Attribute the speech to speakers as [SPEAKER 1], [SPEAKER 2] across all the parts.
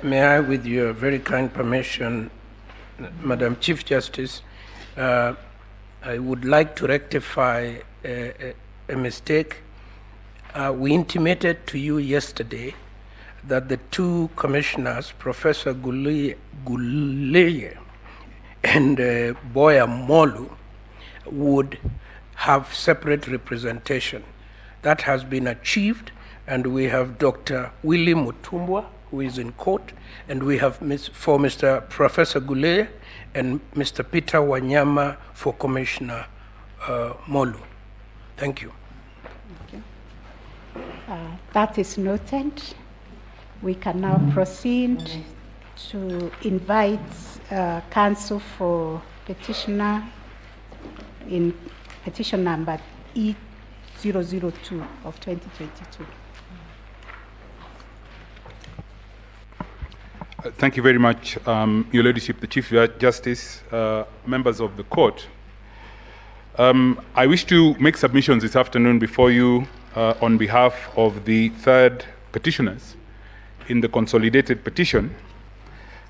[SPEAKER 1] May I, with your very kind permission, Madam Chief Justice, I would like to rectify a mistake. We intimated to you yesterday that the two commissioners, Professor Guleye and Boya Molu, would have separate representation. That has been achieved, and we have Dr. Willie Mutumbwa, who is in court, and we have for Mr. Professor Guleye and Mr. Peter Wanyama for Commissioner Molu. Thank you.
[SPEAKER 2] Thank you. That is noted. We can now proceed to invite counsel for petitioner in petition number E002 of 2022.
[SPEAKER 3] Thank you very much, Your Ladyship, the Chief Justice, members of the court. I wish to make submissions this afternoon before you on behalf of the third petitioners in the consolidated petition.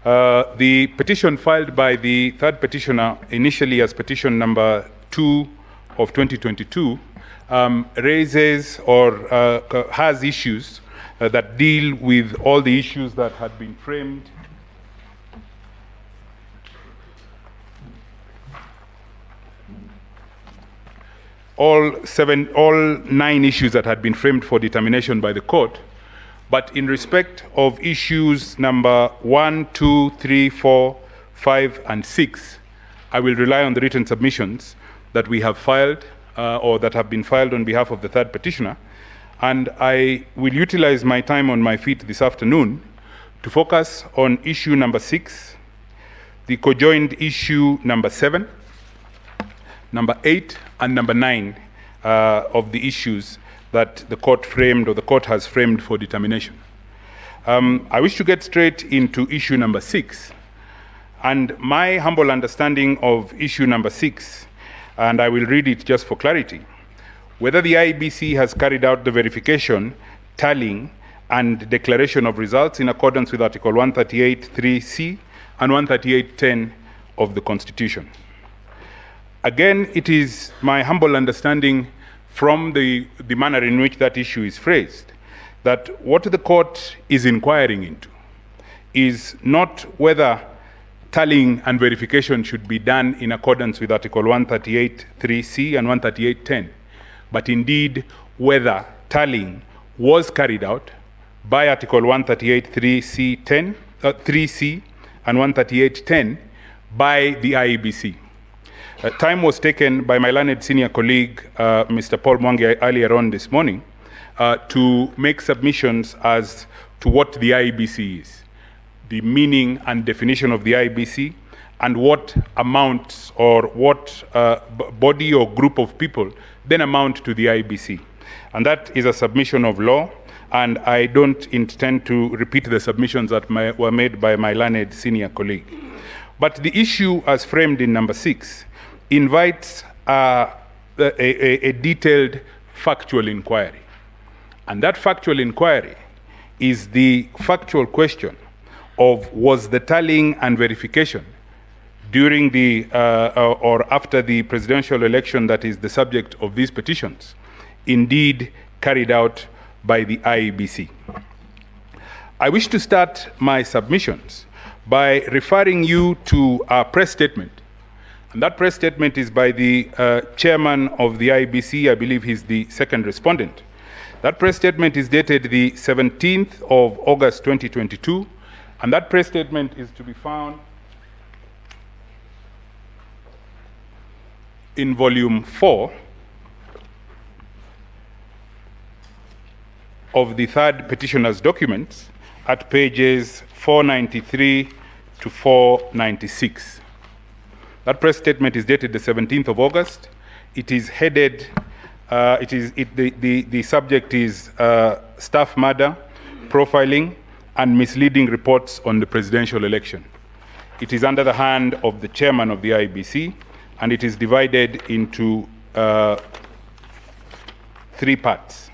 [SPEAKER 3] The petition filed by the third petitioner, initially as petition number 2 of 2022, raises or has issues that deal with all the issues that had been framed all 9 issues that had been framed for determination by the court. But in respect of issues number 1, 2, 3, 4, 5, and 6, I will rely on the written submissions that we have filed or that have been filed on behalf of the third petitioner. And I will utilize my time on my feet this afternoon to focus on issue number 6, the cojoined issue number 7, number 8, and number 9 of the issues that the court framed or the court has framed for determination. I wish to get straight into issue number 6. And my humble understanding of issue number 6, and I will read it just for clarity, whether the IEBC has carried out the verification, tallying, and declaration of results in accordance with Article 138(3)(c) and 138(10) of the Constitution. Again, it is my humble understanding from the manner in which that issue is phrased, that what the court is inquiring into is not whether tallying and verification should be done in accordance with Article 138(3)(c) and 138(10), but indeed whether tallying was carried out by Article 138(3)(c) and 138(10) by the IEBC. Time was taken by my learned senior colleague, Mr. Paul Mwangi, earlier on this morning, to make submissions as to what the IEBC is, the meaning and definition of the IEBC, and what amounts or what body or group of people then amount to the IEBC. And that is a submission of law, and I don't intend to repeat the submissions that were made by my learned senior colleague. But the issue as framed in number 6 invites a detailed factual inquiry. And that factual inquiry is the factual question of was the tallying and verification during the or after the presidential election that is the subject of these petitions indeed carried out by the IEBC. I wish to start my submissions by referring you to a press statement. And that press statement is by the chairman of the IEBC. I believe he's the second respondent. That press statement is dated the 17th of August 2022, and that press statement is to be found in volume 4 of the third petitioner's documents at pages 493 to 496. That press statement is dated the 17th of August. It is headed, the subject is staff murder, profiling, and misleading reports on the presidential election. It is under the hand of the chairman of the IEBC, and it is divided into 3 parts.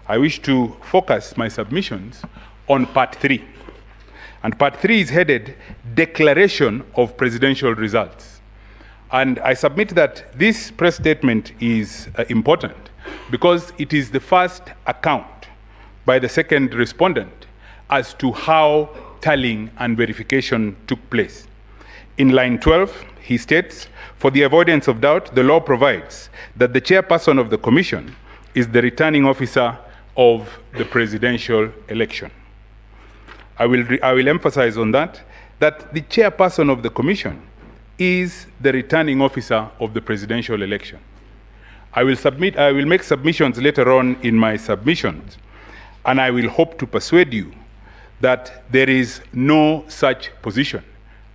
[SPEAKER 3] I wish to focus my submissions on part 3. And part 3 is headed Declaration of Presidential Results. And I submit that this press statement is important because it is the first account by the second respondent as to how tallying and verification took place. In line 12, he states, "For the avoidance of doubt, the law provides that the chairperson of the commission is the returning officer of the presidential election." I will emphasize on that the chairperson of the commission is the returning officer of the presidential election. I will make submissions later on in my submissions, and I will hope to persuade you that there is no such position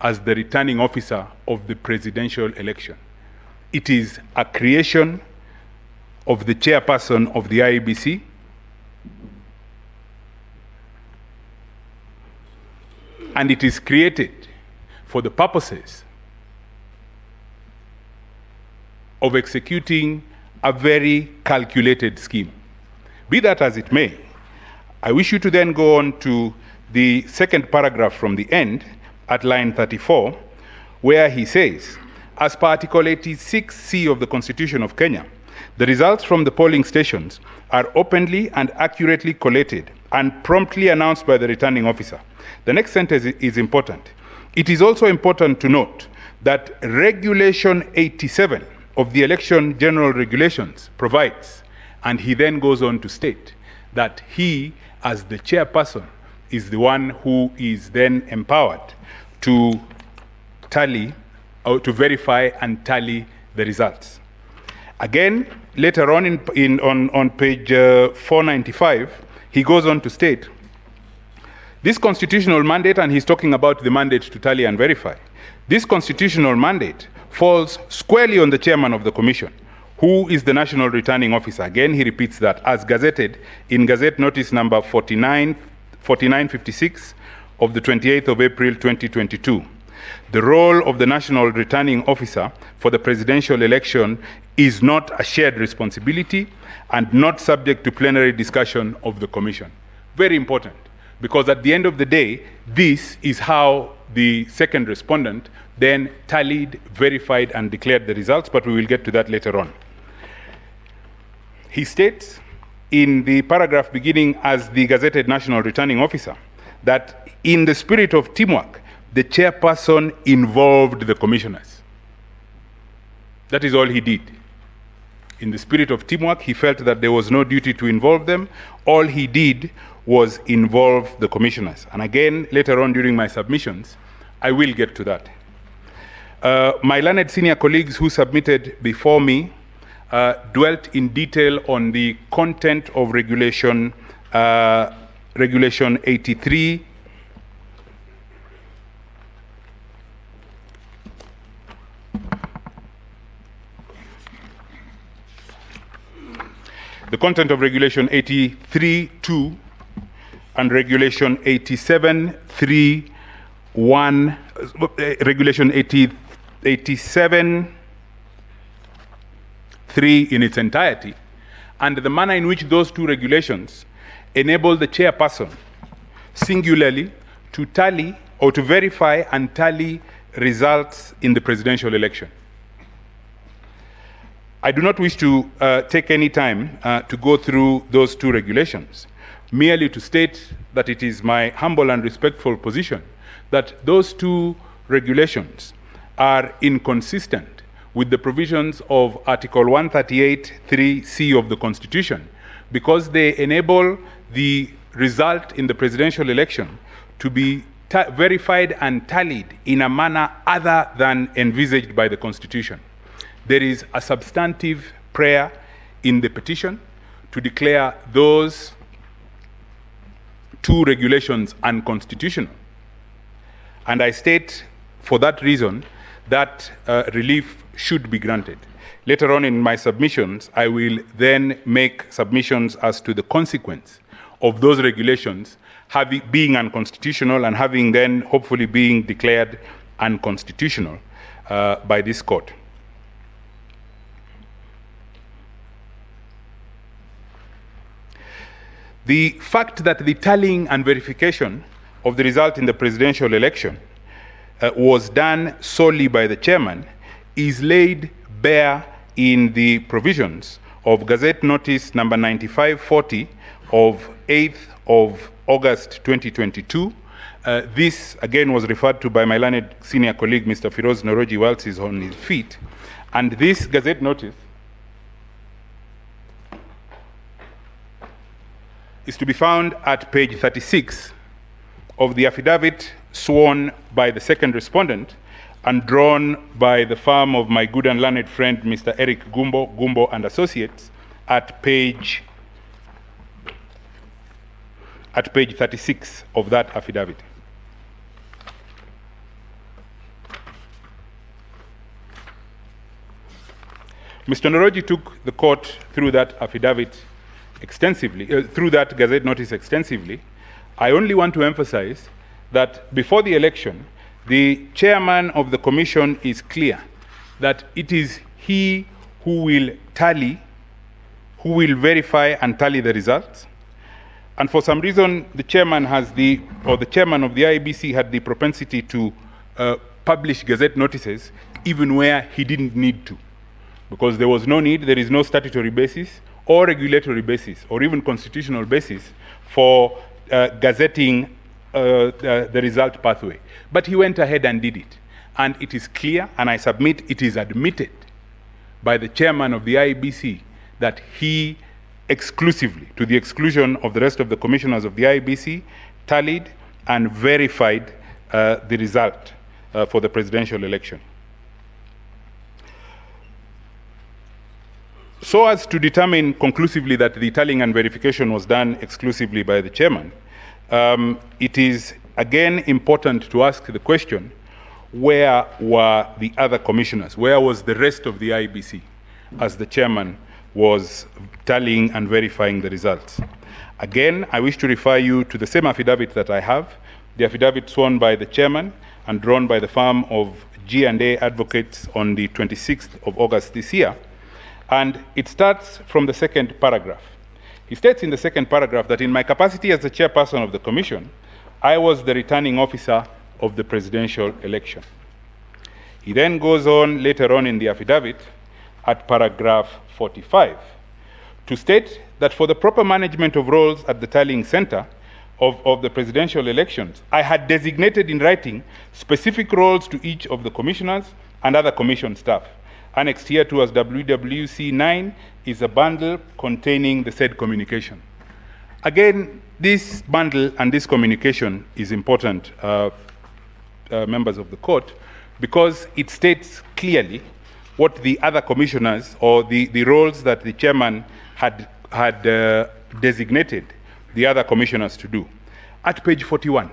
[SPEAKER 3] as the returning officer of the presidential election. It is a creation of the chairperson of the IEBC, and it is created for the purposes of executing a very calculated scheme. Be that as it may, I wish you to then go on to the second paragraph from the end at line 34, where he says, "As per Article 86C of the Constitution of Kenya, the results from the polling stations are openly and accurately collated and promptly announced by the returning officer." The next sentence is important. "It is also important to note that Regulation 87 of the Election General Regulations provides," and he then goes on to state that he, as the chairperson, is the one who is then empowered to tally or to verify and tally the results. Again, later on on page 495, he goes on to state, "This constitutional mandate," and he's talking about the mandate to tally and verify, "this constitutional mandate falls squarely on the chairman of the commission, who is the national returning officer." Again, he repeats that, as gazetted in Gazette Notice number 4956 of the 28th of April 2022. "The role of the national returning officer for the presidential election is not a shared responsibility and not subject to plenary discussion of the commission." Very important, because at the end of the day, this is how the second respondent then tallied, verified, and declared the results, but we will get to that later on. He states in the paragraph beginning, "As the gazetted national returning officer," that in the spirit of teamwork, the chairperson involved the commissioners. That is all he did. In the spirit of teamwork, he felt that there was no duty to involve them. All he did was involve the commissioners. And again, later on during my submissions, I will get to that. My learned senior colleagues who submitted before me dwelt in detail on the content of Regulation 83. The content of Regulation 83.2 and Regulation 87.3.1, Regulation 87.3 in its entirety, and the manner in which those two regulations enable the chairperson singularly to tally or to verify and tally results in the presidential election. I do not wish to take any time to go through those two regulations, merely to state that it is my humble and respectful position that those two regulations are inconsistent with the provisions of Article 138(3)(c) of the Constitution, because they enable the result in the presidential election to be verified and tallied in a manner other than envisaged by the Constitution. There is a substantive prayer in the petition to declare those two regulations unconstitutional. And I state for that reason that relief should be granted. Later on in my submissions, I will then make submissions as to the consequence of those regulations being unconstitutional and having then hopefully being declared unconstitutional by this court. The fact that the tallying and verification of the result in the presidential election was done solely by the chairman is laid bare in the provisions of Gazette Notice number 9540 of 8th of August 2022. This again was referred to by my learned senior colleague Mr. Firoz Noroji whilst he's on his feet. And this Gazette Notice is to be found at page 36 of the affidavit sworn by the second respondent and drawn by the firm of my good and learned friend Mr. Eric Gumbo and Associates at page 36 of that affidavit. Mr. Noroji took the court through that affidavit extensively, through that Gazette Notice extensively. I only want to emphasize that before the election, the chairman of the commission is clear that it is he who will tally, who will verify and tally the results. And for some reason, the chairman has the chairman of the Iebc had the propensity to publish Gazette notices even where he didn't need to, because there was no need, there is no statutory basis or regulatory basis or even constitutional basis for gazetting the result pathway. But he went ahead and did it. And it is clear, and I submit it is admitted by the chairman of the Iebc that he exclusively, to the exclusion of the rest of the commissioners of the Iebc, tallied and verified the result for the presidential election. So as to determine conclusively that the tallying and verification was done exclusively by the chairman, it is again important to ask the question, where were the other commissioners? Where was the rest of the Iebc as the chairman was tallying and verifying the results? Again, I wish to refer you to the same affidavit that I have, the affidavit sworn by the chairman and drawn by the firm of G&A Advocates on the 26th of August this year. And it starts from the second paragraph. He states in the second paragraph that in my capacity as the chairperson of the commission, I was the returning officer of the presidential election. He then goes on later on in the affidavit at paragraph 45 to state that for the proper management of roles at the tallying center of the presidential elections, I had designated in writing specific roles to each of the commissioners and other commission staff. Annexed here to as WWC 9 is a bundle containing the said communication. Again, this bundle and this communication is important, members of the court, because it states clearly what the other commissioners or the roles that the chairman had designated the other commissioners to do. At page 41,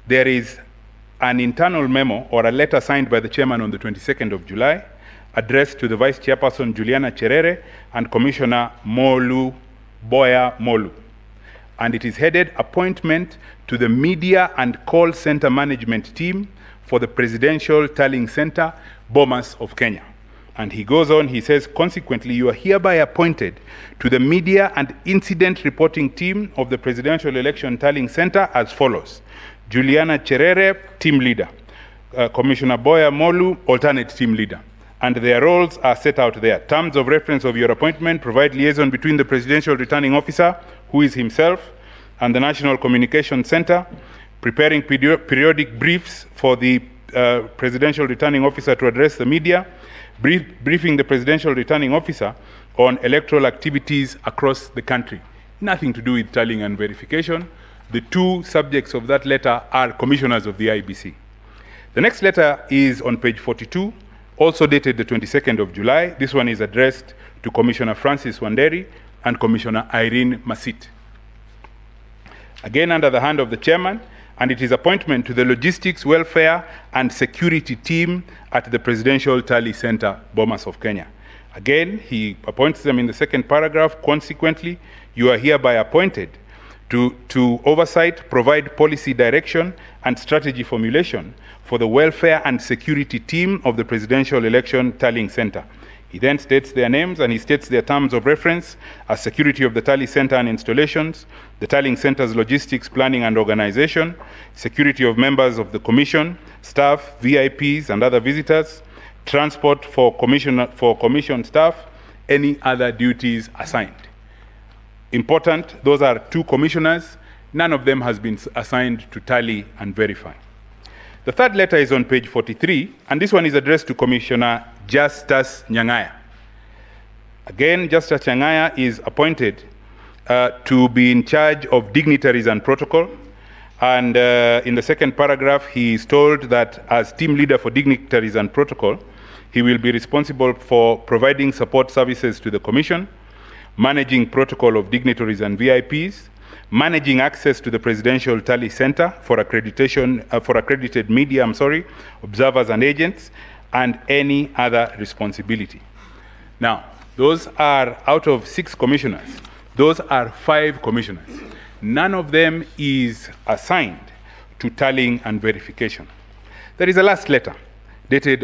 [SPEAKER 3] there is an internal memo or a letter signed by the chairman on the 22nd of July addressed to the vice chairperson Juliana Cherere and Commissioner Boya Molu. And it is headed Appointment to the Media and Call Center Management Team for the Presidential Tallying Center, Bomas of Kenya. And he goes on, he says, consequently, you are hereby appointed to the Media and Incident Reporting Team of the Presidential Election Tallying Center as follows. Juliana Cherere, team leader. Commissioner Boya Molu, alternate team leader. And their roles are set out there. Terms of reference of your appointment provide liaison between the presidential returning officer, who is himself, and the National Communication Center, preparing periodic briefs for the presidential returning officer to address the media, briefing the presidential returning officer on electoral activities across the country. Nothing to do with tallying and verification. The two subjects of that letter are commissioners of the Iebc. The next letter is on page 42, also dated the 22nd of July. This one is addressed to Commissioner Francis Wanderi and Commissioner Irene Masit. Again, under the hand of the chairman, and it is appointment to the Logistics, Welfare and Security Team at the Presidential Tally Center, Bomas of Kenya. Again, he appoints them in the second paragraph. Consequently, you are hereby appointed to oversight, provide policy direction and strategy formulation for the welfare and security team of the Presidential Election Tallying Center. He then states their names and he states their terms of reference as security of the tally center and installations, the tallying center's logistics, planning and organization, security of members of the commission, staff, VIPs and other visitors, transport for commission staff, any other duties assigned. Important, those are 2 commissioners. None of them has been assigned to tally and verify. The third letter is on page 43, and this one is addressed to Commissioner Justus Nyang'aya. Again, Justus Nyang'aya is appointed to be in charge of dignitaries and protocol. And in the second paragraph, he is told that as team leader for dignitaries and protocol, he will be responsible for providing support services to the Commission, managing protocol of dignitaries and VIPs, managing access to the Presidential Tally Center for accreditation, for accredited media, observers and agents, and any other responsibility. Now, those are out of 6 commissioners. Those are 5 commissioners. None of them is assigned to tallying and verification. There is a last letter,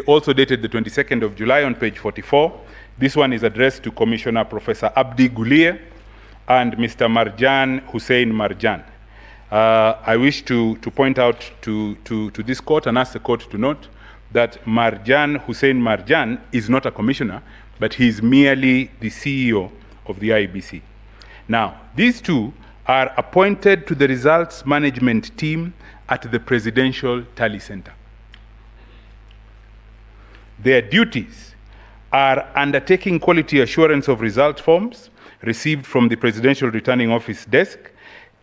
[SPEAKER 3] also dated the 22nd of July on page 44. This one is addressed to Commissioner Professor Abdi Guliye and Mr. Marjan Hussein Marjan. I wish to point out to this court and ask the court to note that Marjan Hussein Marjan is not a commissioner, but he is merely the CEO of the Iebc. Now, these 2 are appointed to the results management team at the Presidential Tally Center. Their duties are undertaking quality assurance of result forms received from the Presidential Returning Office desk,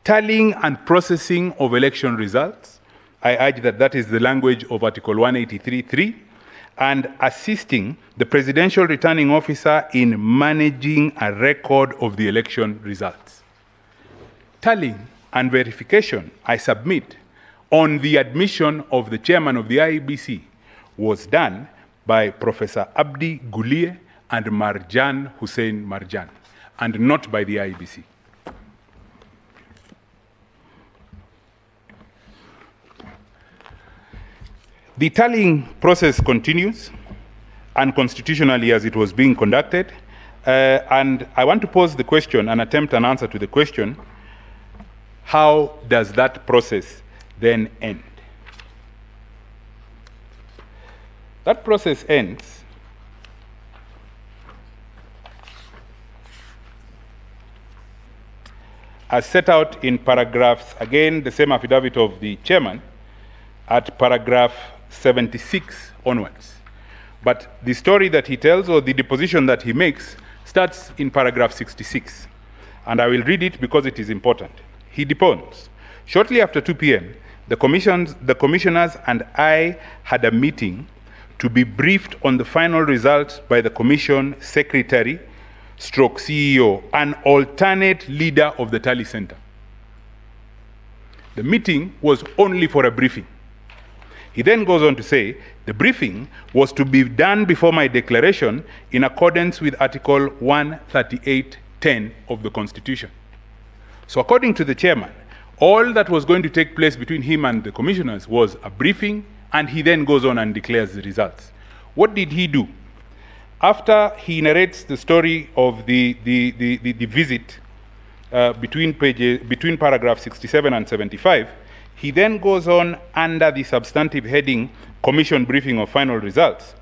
[SPEAKER 3] tallying and processing of election results. I urge that that is the language of Article 183.3, and assisting the Presidential Returning Officer in managing a record of the election results. Tallying and verification, I submit, on the admission of the chairman of the Iebc was done by Professor Abdi Guliye and Marjan Hussein Marjan, and not by the Iebc. The tallying process continues unconstitutionally as it was being conducted, and I want to pose the question and attempt an answer to the question, how does that process then end? That process ends as set out in paragraphs, again, the same affidavit of the chairman, at paragraph 76 onwards. But the story that he tells, or the deposition that he makes, starts in paragraph 66. And I will read it because it is important. He deposed, shortly after 2 p.m., the commissioners and I had a meeting to be briefed on the final results by the commission secretary, stroke CEO, an alternate leader of the Tally Center. The meeting was only for a briefing. He then goes on to say, the briefing was to be done before my declaration in accordance with Article 138(10) of the Constitution. So according to the chairman, all that was going to take place between him and the commissioners was a briefing, and he then goes on and declares the results. What did he do? After he narrates the story of the visit between paragraph 67 and 75, he then goes on under the substantive heading, Commission Briefing of Final Results.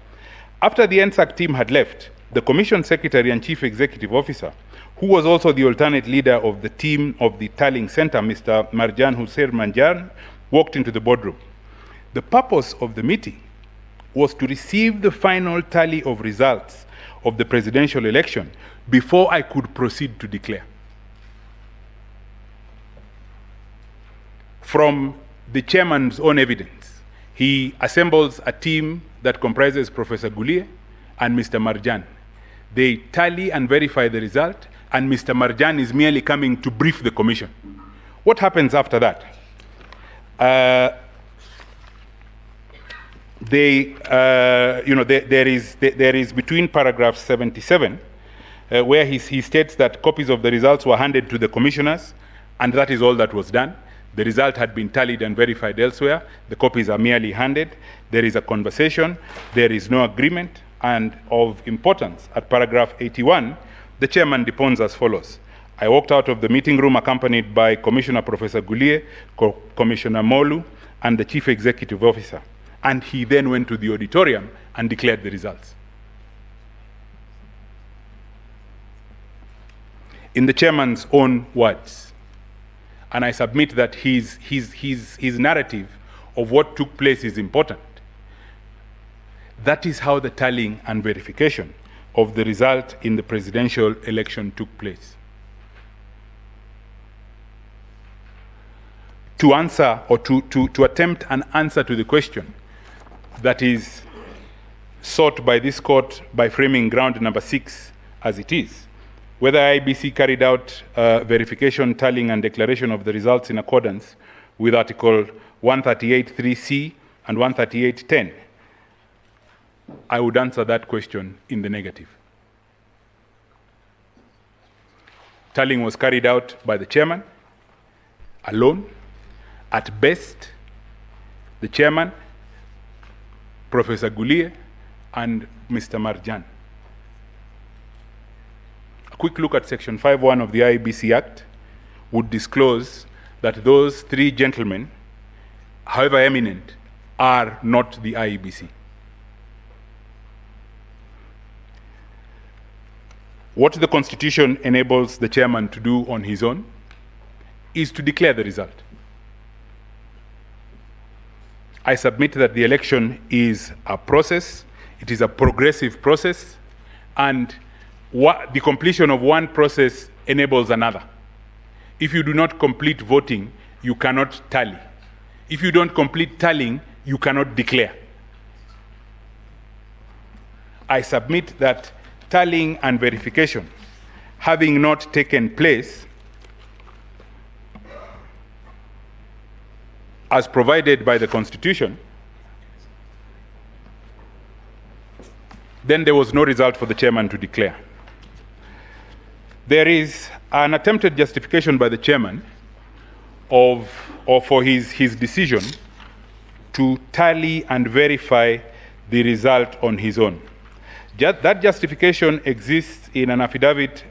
[SPEAKER 3] After the NSAC team had left, the Commission Secretary and Chief Executive Officer, who was also the alternate leader of the team of the Tallying Center, Mr. Marjan Hussein Marjan, walked into the boardroom. The purpose of the meeting was to receive the final tally of results of the presidential election before I could proceed to declare. From the chairman's own evidence, he assembles a team that comprises Professor Guliye and Mr. Marjan. They tally and verify the result, and Mr. Marjan is merely coming to brief the commission. What happens after that? There is between paragraph 77, where he states that copies of the results were handed to the commissioners, And that is all that was done. The result had been tallied and verified elsewhere. The copies are merely handed. There is a conversation. There is no agreement. And of importance, at paragraph 81, the chairman deposed as follows. I walked out of the meeting room accompanied by Commissioner Professor Gulie, Commissioner Molu, and the Chief Executive Officer. And he then went to the auditorium and declared the results. In the chairman's own words, and I submit that his narrative of what took place is important. That is how the tallying and verification of the result in the presidential election took place. To answer or to attempt an answer to the question that is sought by this court by framing ground number 6 as it is, whether Iebc carried out verification, tallying, and declaration of the results in accordance with Article 138.3c and 138.10, I would answer that question in the negative. Tallying was carried out by the chairman alone. At best, the chairman, Professor Gulie, and Mr. Marjan. A quick look at Section 5.1 of the Iebc Act would disclose that those 3 gentlemen, however eminent, are not the Iebc. What the Constitution enables the chairman to do on his own is to declare the result. I submit that the election is a process, it is a progressive process, and the completion of one process enables another. If you do not complete voting, you cannot tally. If you don't complete tallying, you cannot declare. I submit that tallying and verification, having not taken place as provided by the Constitution, then there was no result for the chairman to declare. There is an attempted justification by the chairman for his decision to tally and verify the result on his own. That justification exists in an affidavit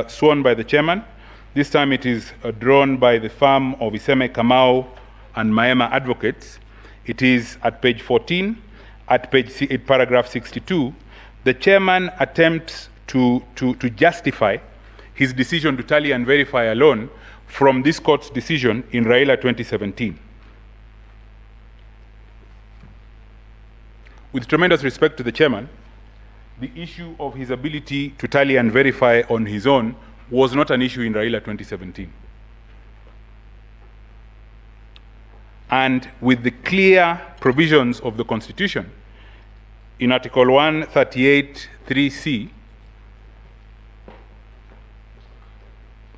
[SPEAKER 3] sworn by the chairman. This time it is drawn by the firm of Iseme Kamau and Maema Advocates. It is at page 14, at paragraph 62. The chairman attempts to justify his decision to tally and verify alone from this court's decision in Raila 2017. With tremendous respect to the chairman, the issue of his ability to tally and verify on his own was not an issue in Raila 2017. And with the clear provisions of the Constitution, in Article 138.3c,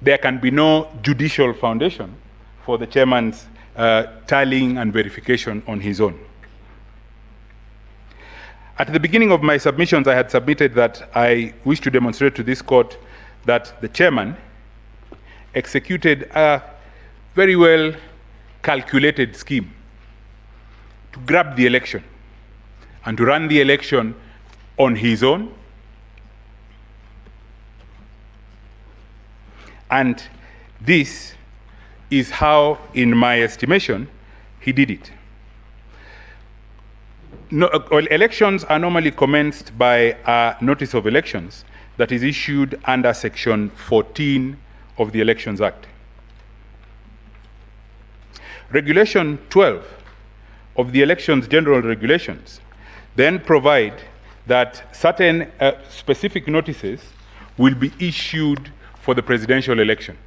[SPEAKER 3] there can be no judicial foundation for the chairman's tallying and verification on his own. At the beginning of my submissions, I had submitted that I wish to demonstrate to this court that the chairman executed a very well calculated scheme to grab the election and to run the election on his own. And this is how, in my estimation, he did it. Elections are normally commenced by a notice of elections that is issued under Section 14 of the Elections Act. Regulation 12 of the Elections General Regulations then provide that certain specific notices will be issued for the presidential election.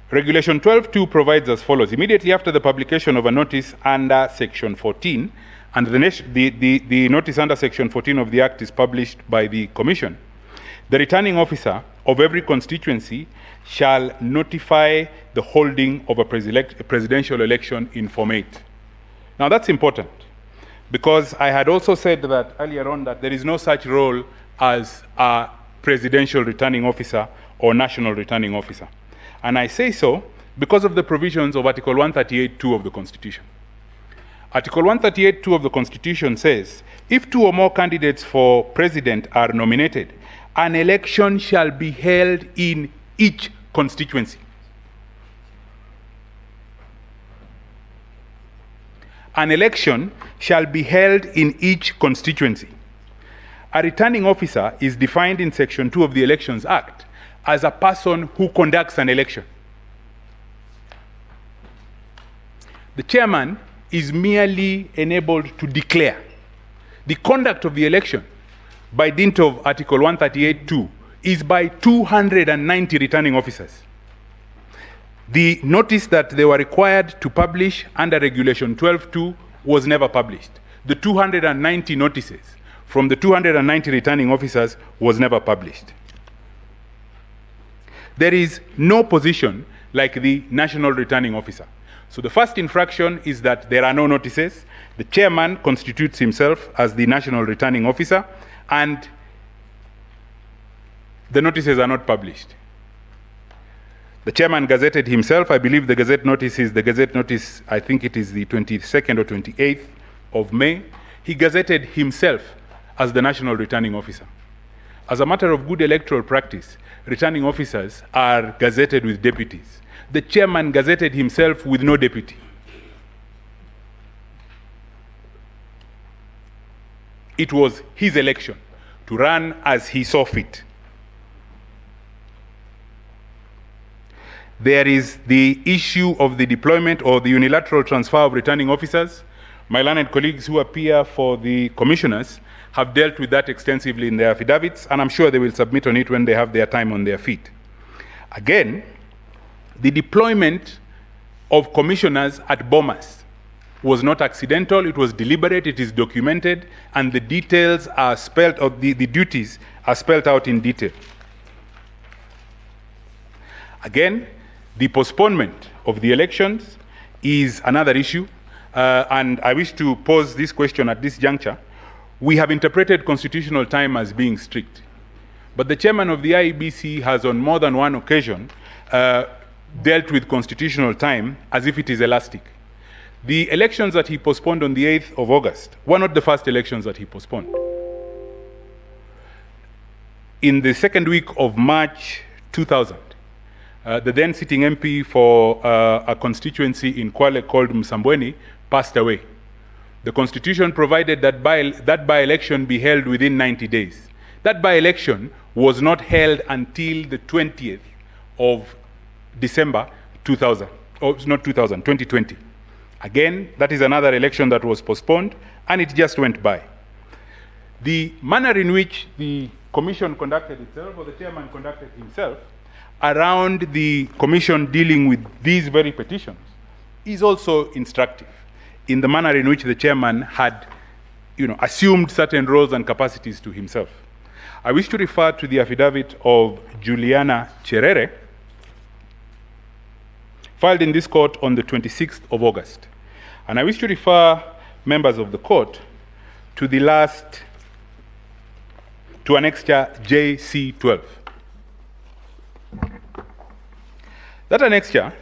[SPEAKER 3] Regulation 12.2 provides as follows. Immediately after the publication of a notice under Section 14, and the notice under Section 14 of the Act is published by the Commission, the returning officer of every constituency shall notify the holding of a presidential election in Form 8. Now that's important, because I had also said that earlier on that there is no such role as a presidential returning officer or national returning officer. And I say so because of the provisions of Article 138(2) of the Constitution. Article 138(2) of the Constitution says, if two or more candidates for president are nominated, an election shall be held in each constituency. An election shall be held in each constituency. A returning officer is defined in Section 2 of the Elections Act as a person who conducts an election. The chairman is merely enabled to declare. The conduct of the election, by dint of Article 138(2), is by 290 returning officers. The notice that they were required to publish under Regulation 12(2) was never published. The 290 notices from the 290 returning officers was never published. There is no position like the national returning officer. So the first infraction is that there are no notices. The chairman constitutes himself as the national returning officer, and the notices are not published. The chairman gazetted himself. I believe the gazette notice, I think it is the 22nd or 28th of May. He gazetted himself as the national returning officer. As a matter of good electoral practice, returning officers are gazetted with deputies. The chairman gazetted himself with no deputy. It was his election to run as he saw fit. There is the issue of the deployment or the unilateral transfer of returning officers. My learned colleagues who appear for the commissioners have dealt with that extensively in their affidavits, and I'm sure they will submit on it when they have their time on their feet. Again, the deployment of commissioners at Bomas was not accidental, it was deliberate, it is documented, and the details are spelled out, the duties are spelled out in detail. Again, the postponement of the elections is another issue, and I wish to pose this question at this juncture. We have interpreted constitutional time as being strict, but the chairman of the Iebc has on more than one occasion dealt with constitutional time as if it is elastic. The elections that he postponed on the 8th of August were not the first elections that he postponed. In the second week of March 2000, the then sitting MP for a constituency in Kwale called Msambweni passed away. The Constitution provided that by-election be held within 90 days. That by-election was not held until the 20th of December 2000, or not 2000, 2020. Again, that is another election that was postponed, and it just went by. The manner in which the commission conducted itself, or the chairman conducted himself, around the commission dealing with these very petitions is also instructive in the manner in which the chairman had assumed certain roles and capacities to himself. I wish to refer to the affidavit of Juliana Cherere, filed in this court on the 26th of August. And I wish to refer members of the court to annexure JC12. That annexure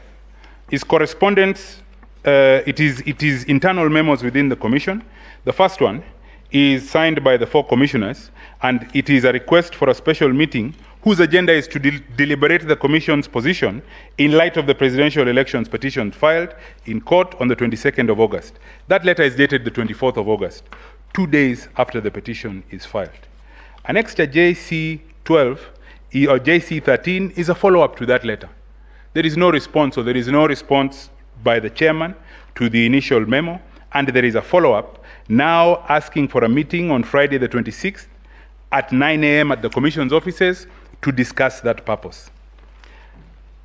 [SPEAKER 3] is correspondence, it is internal memos within the commission. The first one is signed by the 4 commissioners, and it is a request for a special meeting whose agenda is to deliberate the commission's position in light of the presidential elections petition filed in court on the 22nd of August. That letter is dated the 24th of August, 2 days after the petition is filed. Annexure JC12 or JC13 is a follow-up to that letter. There is no response, or there is no response by the chairman to the initial memo, and there is a follow-up now asking for a meeting on Friday the 26th at 9 a.m. at the commission's offices to discuss that purpose.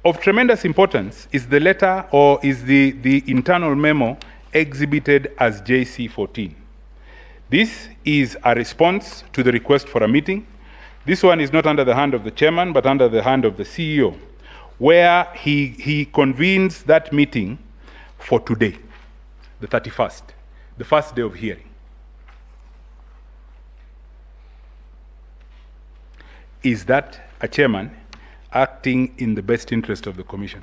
[SPEAKER 3] Of tremendous importance is the letter, or is the internal memo exhibited as JC14. This is a response to the request for a meeting. This one is not under the hand of the chairman, but under the hand of the CEO, where he convenes that meeting for today, the 31st, the first day of hearing. Is that a chairman acting in the best interest of the Commission?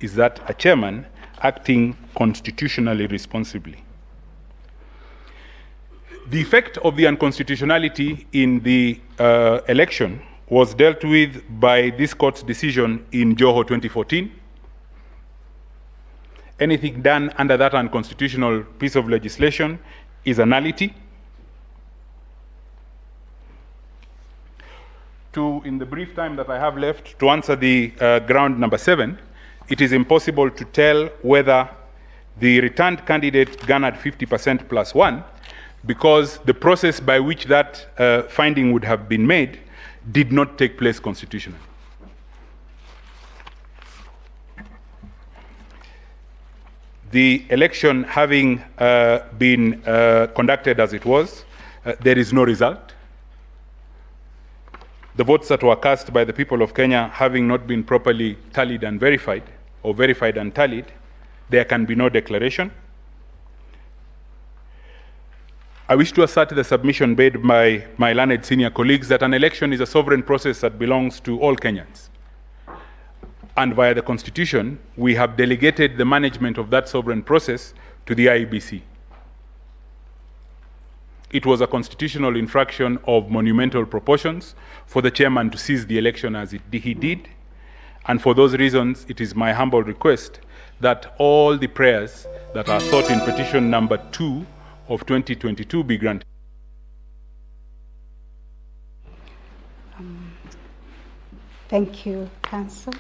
[SPEAKER 3] Is that a chairman acting constitutionally responsibly? The effect of the unconstitutionality in the election was dealt with by this court's decision in Joho 2014. Anything done under that unconstitutional piece of legislation is a nullity. In the brief time that I have left, to answer the ground number 7, it is impossible to tell whether the returned candidate garnered 50% plus 1, because the process by which that finding would have been made did not take place constitutionally. The election having been conducted as it was, there is no result. The votes that were cast by the people of Kenya having not been properly tallied and verified, or verified and tallied, there can be no declaration. I wish to assert the submission made by my learned senior colleagues that an election is a sovereign process that belongs to all Kenyans. And via the Constitution, we have delegated the management of that sovereign process to the Iebc. It was a constitutional infraction of monumental proportions for the chairman to seize the election as he did. And for those reasons, it is my humble request that all the prayers that are sought in petition number 2 of 2022 be granted.
[SPEAKER 2] Thank you, Council.